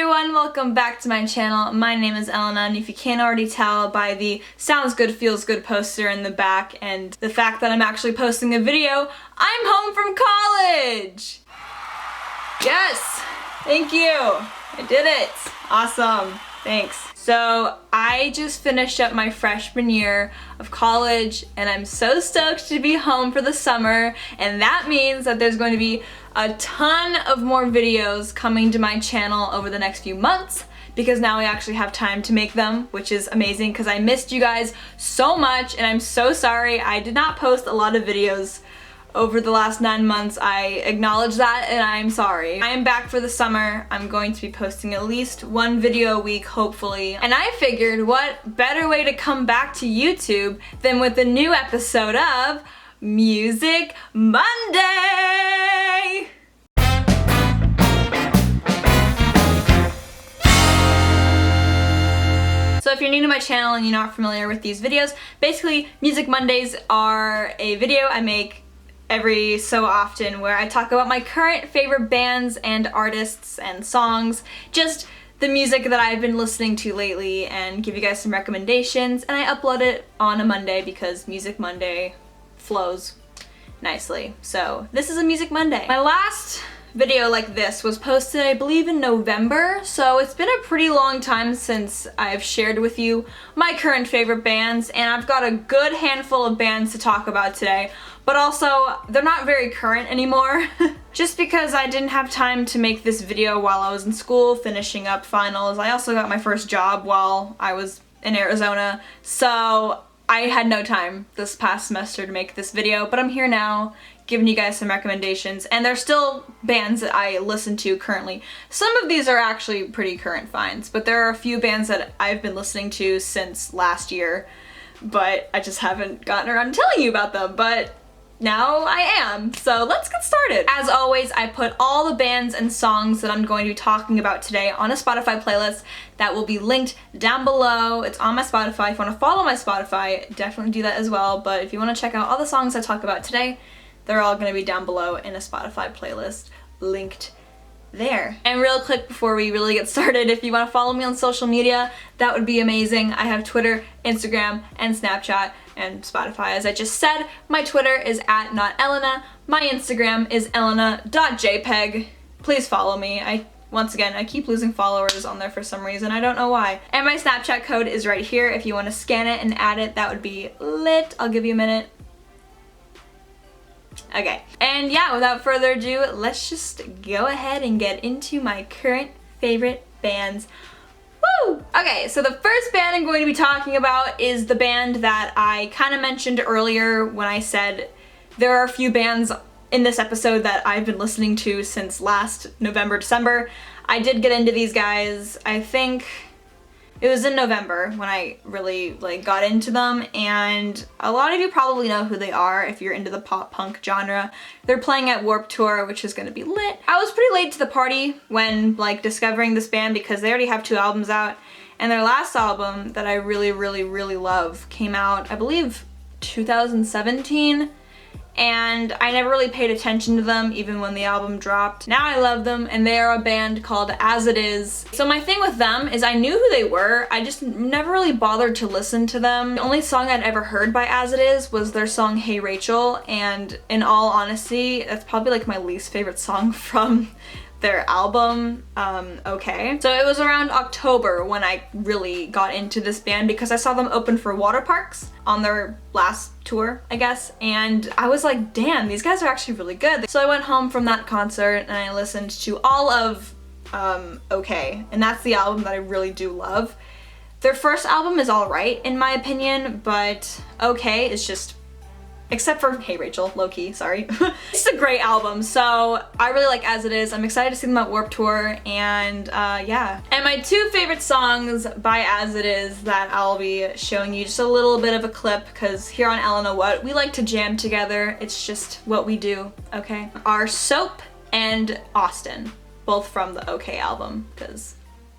everyone, welcome back to my channel. My name is ellvna, and if you can't already tell by the sounds good feels good poster in the back and the fact that I'm actually posting a video, I'm home from college! Yes! Thank you! I did it! Awesome. Thanks. So I just finished up my freshman year of college and I'm so stoked to be home for the summer, and that means that there's going to be a ton of more videos coming to my channel over the next few months because now I actually have time to make them, which is amazing because I missed you guys so much and I'm so sorry I did not post a lot of videos over the last 9 months. I acknowledge that and I'm sorry. I am back for the summer. I'm going to be posting at least one video a week, hopefully. And I figured what better way to come back to YouTube than with a new episode of Music Monday! So if you're new to my channel and you're not familiar with these videos, basically Music Mondays are a video I make every so often where I talk about my current favorite bands and artists and songs, just the music that I've been listening to lately, and give you guys some recommendations, and I upload it on a Monday because Music Monday flows nicely. So this is a Music Monday. My last video like this was posted, I believe, in November, so it's been a pretty long time since I've shared with you my current favorite bands, and I've got a good handful of bands to talk about today, but also they're not very current anymore. Just because I didn't have time to make this video while I was in school finishing up finals. I also got my first job while I was in Arizona, so I had no time this past semester to make this video, but I'm here now giving you guys some recommendations, and they're still bands that I listen to currently. Some of these are actually pretty current finds, but there are a few bands that I've been listening to since last year, but I just haven't gotten around to telling you about them, but now I am. So let's get started. As always, I put all the bands and songs that I'm going to be talking about today on a Spotify playlist that will be linked down below. It's on my Spotify. If you want to follow my Spotify, definitely do that as well, but if you want to check out all the songs I talk about today, they're all going to be down below in a Spotify playlist linked there. And real quick before we really get started, if you want to follow me on social media, that would be amazing. I have Twitter, Instagram, and Snapchat, and Spotify. As I just said, my Twitter is @notellvna, my Instagram is ellvna.jpg. Please follow me. Once again, I keep losing followers on there for some reason, I don't know why. And my Snapchat code is right here. If you want to scan it and add it, that would be lit. I'll give you a minute. Okay, and yeah, without further ado, let's just go ahead and get into my current favorite bands. Woo! Okay, so the first band I'm going to be talking about is the band that I kind of mentioned earlier when I said there are a few bands in this episode that I've been listening to since last November, December. I did get into these guys, I think it was in November when I really got into them, and a lot of you probably know who they are if you're into the pop punk genre. They're playing at Warped Tour, which is gonna be lit. I was pretty late to the party when discovering this band because they already have 2 albums out, and their last album that I really love came out, I believe, 2017. And I never really paid attention to them even when the album dropped. Now I love them, and they are a band called As It Is. So my thing with them is I knew who they were, I just never really bothered to listen to them. The only song I'd ever heard by As It Is was their song Hey Rachel, and in all honesty, that's probably my least favorite song from their album, Okay. So it was around October when I really got into this band because I saw them open for Water Parks on their last tour, I guess, and I was like, damn, these guys are actually really good. So I went home from that concert and I listened to all of Okay, and that's the album that I really do love. Their first album is alright in my opinion, but Okay is just, except for Hey Rachel, low-key, sorry. It's a great album, so I really like As It Is. I'm excited to see them at Warped Tour, and yeah. And my 2 favorite songs by As It Is that I'll be showing you just a little bit of a clip, because here on ellvna What, we like to jam together. It's just what we do, okay? Are Soap and Austin, both from the Okay album, because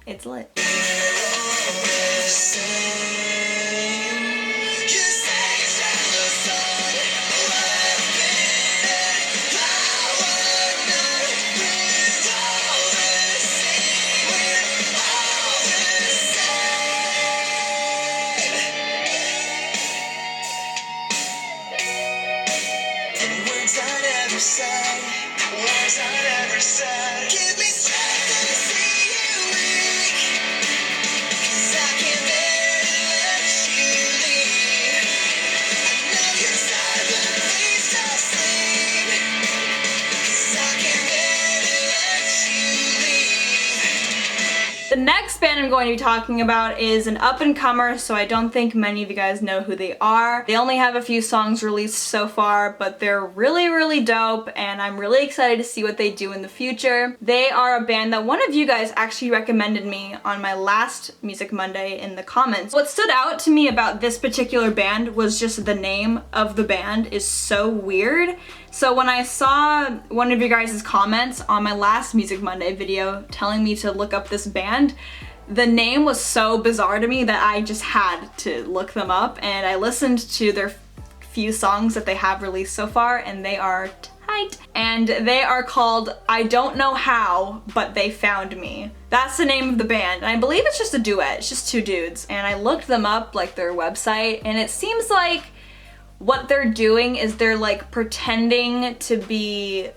it's lit. The next band I'm going to be talking about is an up-and-comer, so I don't think many of you guys know who they are. They only have a few songs released so far, but they're really, really dope, and I'm really excited to see what they do in the future. They are a band that one of you guys actually recommended me on my last Music Monday in the comments. What stood out to me about this particular band was just the name of the band is so weird. So when I saw one of you guys' comments on my last Music Monday video telling me to look up this band, the name was so bizarre to me that I just had to look them up, and I listened to their few songs that they have released so far, and they are tight. And they are called I Don't Know How, But They Found Me. That's the name of the band, and I believe it's just a duet. It's just two dudes, and I looked them up, like their website, and it seems like what they're doing is they're like pretending to be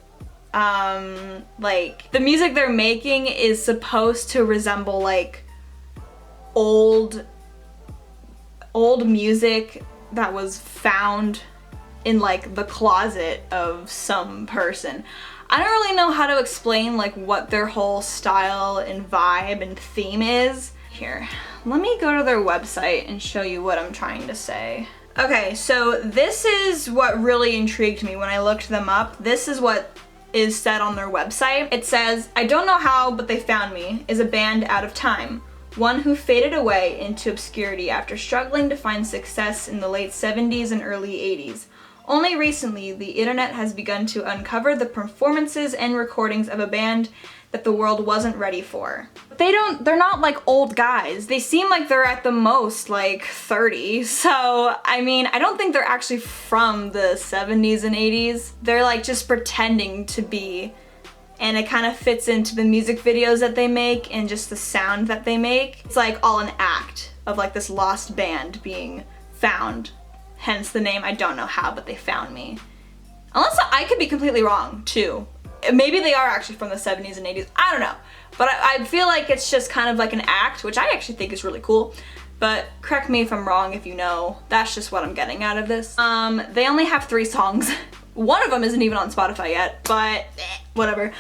like the music they're making is supposed to resemble like old music that was found in like the closet of some person. I don't really know how to explain like what their whole style and vibe and theme is. Here, let me go to their website and show you what I'm trying to say. Okay, so this is what really intrigued me when I looked them up. This is what is said on their website. It says, I Don't Know How, But They Found Me is a band out of time. One who faded away into obscurity after struggling to find success in the late 70s and early 80s. Only recently, the internet has begun to uncover the performances and recordings of a band that the world wasn't ready for. They're not like old guys. They seem like they're at the most like 30. So, I mean, I don't think they're actually from the 70s and 80s. They're like just pretending to be, and it kind of fits into the music videos that they make and just the sound that they make. It's like all an act of like this lost band being found. Hence the name I Don't Know How, But They Found Me. Unless I could be completely wrong too. Maybe they are actually from the 70s and 80s. I don't know. But I feel like it's just kind of like an act, which I actually think is really cool. But correct me if I'm wrong if you know. That's just what I'm getting out of this. They only have 3 songs. One of them isn't even on Spotify yet, but whatever.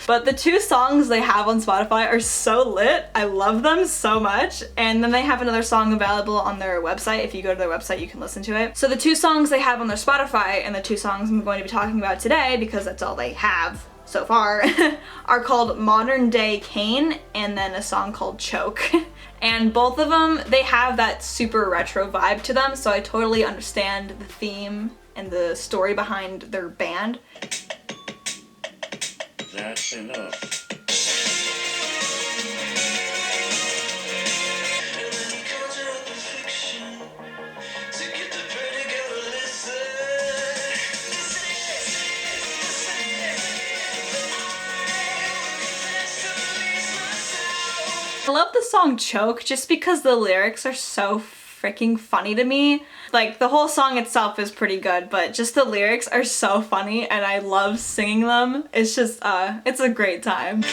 But the 2 songs they have on Spotify are so lit. I love them so much. And then they have another song available on their website. If you go to their website, you can listen to it. So the 2 songs they have on their Spotify and the 2 songs I'm going to be talking about today, because that's all they have so far, are called Modern Day Kane and then a song called Choke. And both of them, they have that super retro vibe to them, so I totally understand the theme and the story behind their band. That's enough. I love the song Choke just because the lyrics are so freaking funny to me. Like the whole song itself is pretty good, but just the lyrics are so funny and I love singing them. It's just, it's a great time.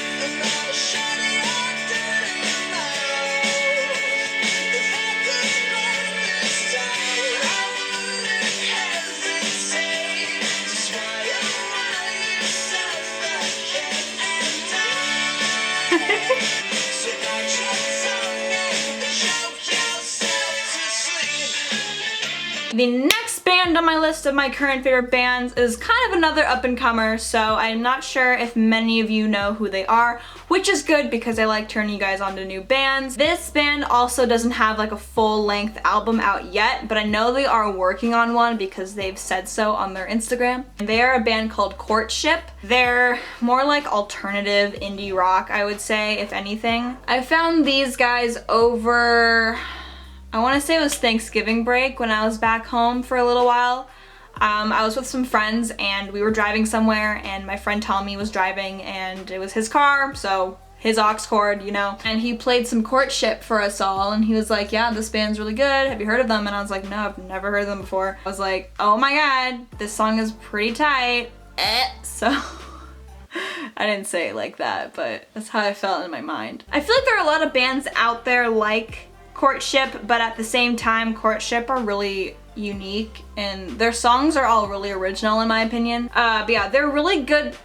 The next band on my list of my current favorite bands is kind of another up-and-comer, so I'm not sure if many of you know who they are, which is good because I like turning you guys on to new bands. This band also doesn't have like a full-length album out yet, but I know they are working on one because they've said so on their Instagram. They are a band called Courtship. They're more like alternative indie rock, I would say, if anything. I found these guys over, I want to say it was Thanksgiving break when I was back home for a little while. I was with some friends and we were driving somewhere and my friend Tommy was driving and it was his car, so his aux cord, you know. And he played some Courtship for us all and he was like, yeah, this band's really good. Have you heard of them? And I was like, no, I've never heard of them before. I was like, oh my god, this song is pretty tight. So I didn't say it like that, but that's how I felt in my mind. I feel like there are a lot of bands out there like Courtship, but at the same time, Courtship are really unique and their songs are all really original in my opinion. But yeah, they're a really good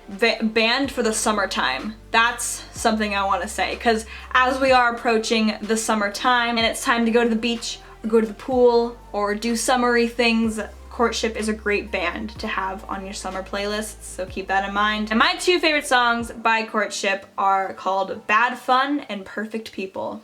band for the summertime. That's something I want to say, because as we are approaching the summertime and it's time to go to the beach or go to the pool or do summery things, Courtship is a great band to have on your summer playlists, so keep that in mind. And my two favorite songs by Courtship are called Bad Fun and Perfect People.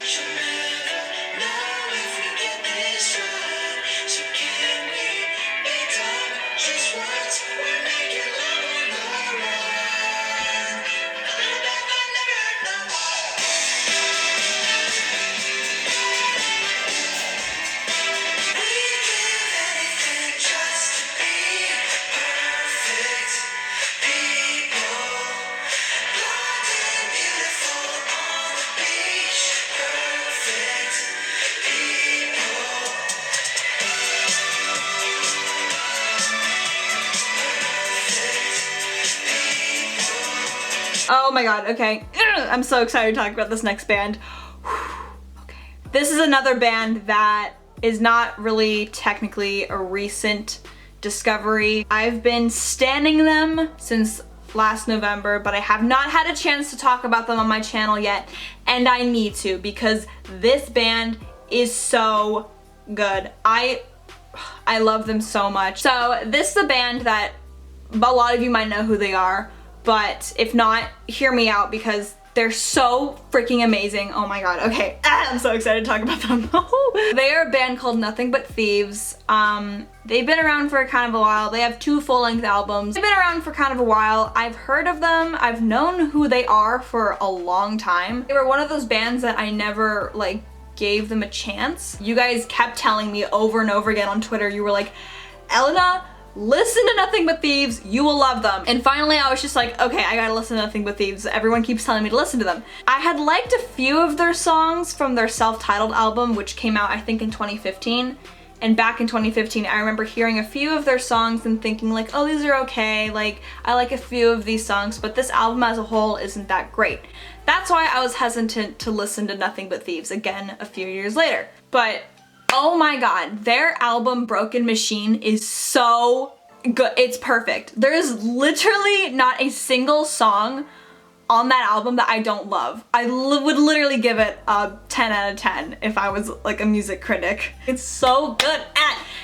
Oh my god, okay. I'm so excited to talk about this next band. Okay. This is another band that is not really technically a recent discovery. I've been standing them since last November, but I have not had a chance to talk about them on my channel yet, and I need to because this band is so good. I love them so much. So this is a band that a lot of you might know who they are, but if not, hear me out because they're so freaking amazing. Oh my god, okay. I'm so excited to talk about them. They are a band called Nothing But Thieves. They've been around for kind of a while. They have 2 full-length albums. They've been around for kind of a while. I've heard of them. I've known who they are for a long time. They were one of those bands that I never like gave them a chance. You guys kept telling me over and over again on Twitter, you were like, ellvna, listen to Nothing But Thieves, you will love them. And finally I was just like, okay, I gotta listen to Nothing But Thieves. Everyone keeps telling me to listen to them. I had liked a few of their songs from their self-titled album, which came out I think in 2015. And back in 2015, I remember hearing a few of their songs and thinking like, oh, these are okay. Like, I like a few of these songs, but this album as a whole isn't that great. That's why I was hesitant to listen to Nothing But Thieves again a few years later. But oh my god, their album Broken Machine is so good. It's perfect. There is literally not a single song on that album that I don't love. I would literally give it a 10 out of 10 if I was like a music critic. It's so good.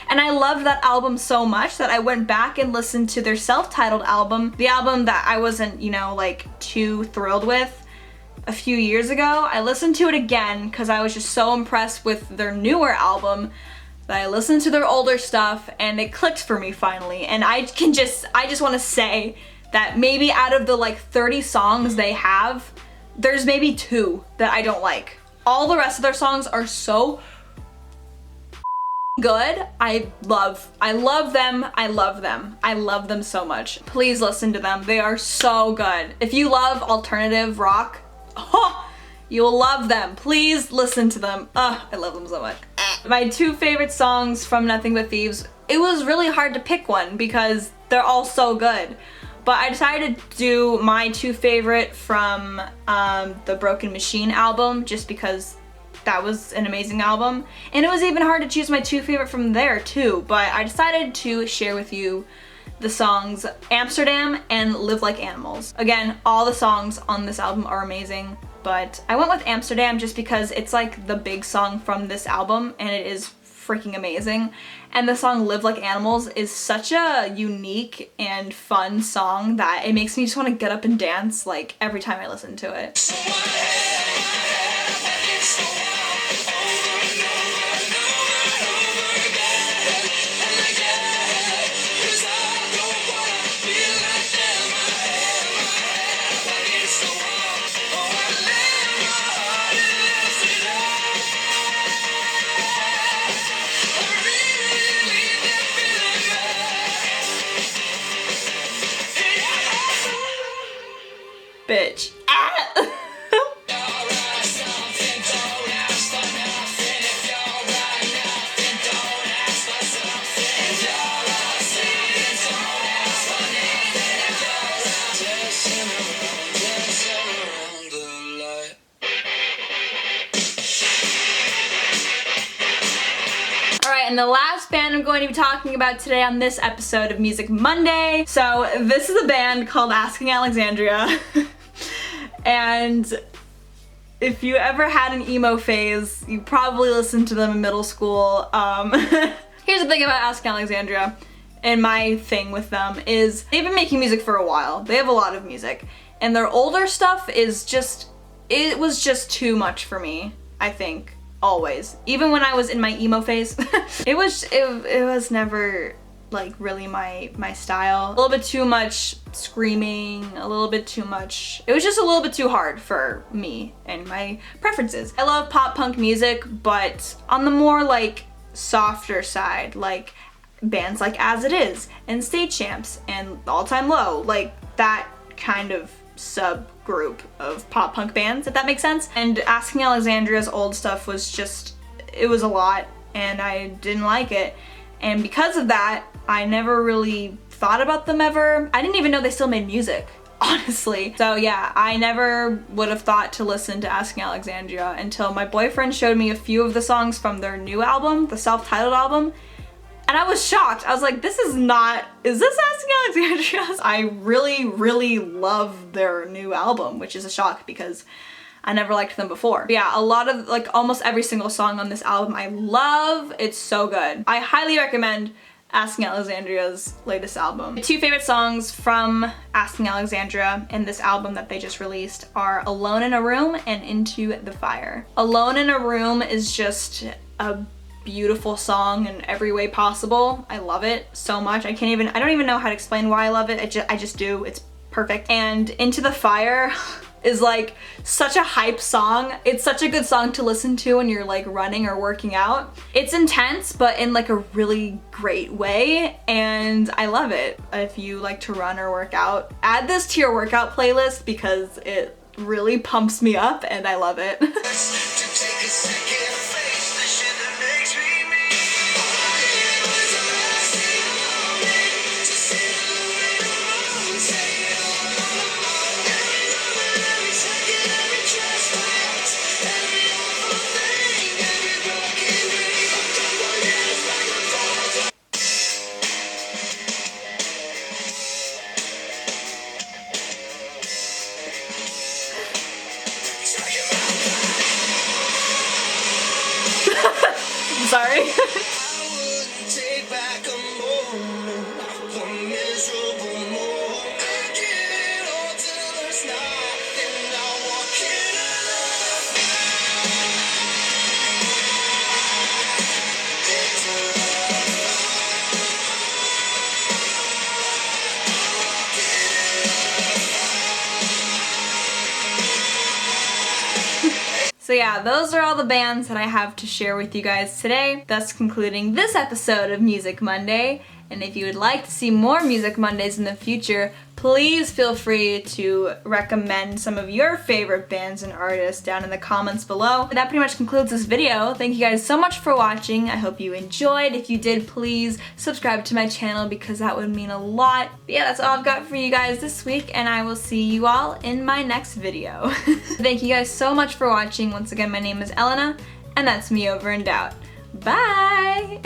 And I loved that album so much that I went back and listened to their self-titled album, the album that I wasn't, you know, like too thrilled with a few years ago. I listened to it again because I was just so impressed with their newer album that I listened to their older stuff and it clicked for me finally. And I just want to say that maybe out of the like 30 songs they have, there's maybe 2 that I don't like. All the rest of their songs are so good. I love them. I love them. I love them so much. Please listen to them. They are so good. If you love alternative rock, oh, you'll love them. Please listen to them. I love them so much. My 2 favorite songs from Nothing But Thieves, it was really hard to pick one because they're all so good. But I decided to do my 2 favorite from the Broken Machine album just because that was an amazing album. And it was even hard to choose my 2 favorite from there too, but I decided to share with you the songs Amsterdam and Live Like Animals. Again, all the songs on this album are amazing, but I went with Amsterdam just because it's like the big song from this album and it is freaking amazing. And the song Live Like Animals is such a unique and fun song that it makes me just want to get up and dance like every time I listen to it. Bitch. and the last band I'm going to be talking about today on this episode of Music Monday. So this is a band called Asking Alexandria. And if you ever had an emo phase, you probably listened to them in middle school. Here's the thing about Asking Alexandria, and my thing with them is they've been making music for a while. They have a lot of music, and their older stuff is just, it was just too much for me, I think. Always. Even when I was in my emo phase, it was never like really my style. A little bit too much screaming, a little bit too much. It was just a little bit too hard for me and my preferences. I love pop punk music, but on the more like softer side, like bands like As It Is and State Champs and All Time Low, like that kind of subgroup of pop punk bands, if that makes sense. And Asking Alexandria's old stuff was just, it was a lot and I didn't like it. And because of that, I never really thought about them ever. I didn't even know they still made music, honestly. So yeah, I never would have thought to listen to Asking Alexandria until my boyfriend showed me a few of the songs from their new album, the self-titled album. And I was shocked. I was like, this is not, is this Asking Alexandria? I really, really love their new album, which is a shock because I never liked them before. But yeah, a lot of, like almost every single song on this album I love. It's so good. I highly recommend Asking Alexandria's latest album. My two favorite songs from Asking Alexandria in this album that they just released are Alone in a Room and Into the Fire. Alone in a Room is just a beautiful song in every way possible. I love it so much. I don't even know how to explain why I love it. I just do. It's perfect. And Into the Fire is like such a hype song. It's such a good song to listen to when you're like running or working out. It's intense, but in like a really great way, and I love it. If you like to run or work out, add this to your workout playlist because it really pumps me up and I love it. Sorry. So yeah, those are all the bands that I have to share with you guys today, thus concluding this episode of Music Monday. And if you would like to see more Music Mondays in the future, please feel free to recommend some of your favorite bands and artists down in the comments below. That pretty much concludes this video. Thank you guys so much for watching. I hope you enjoyed. If you did, please subscribe to my channel because that would mean a lot. But yeah, that's all I've got for you guys this week, and I will see you all in my next video. Thank you guys so much for watching. Once again, my name is ellvna, and that's me over and out. Bye!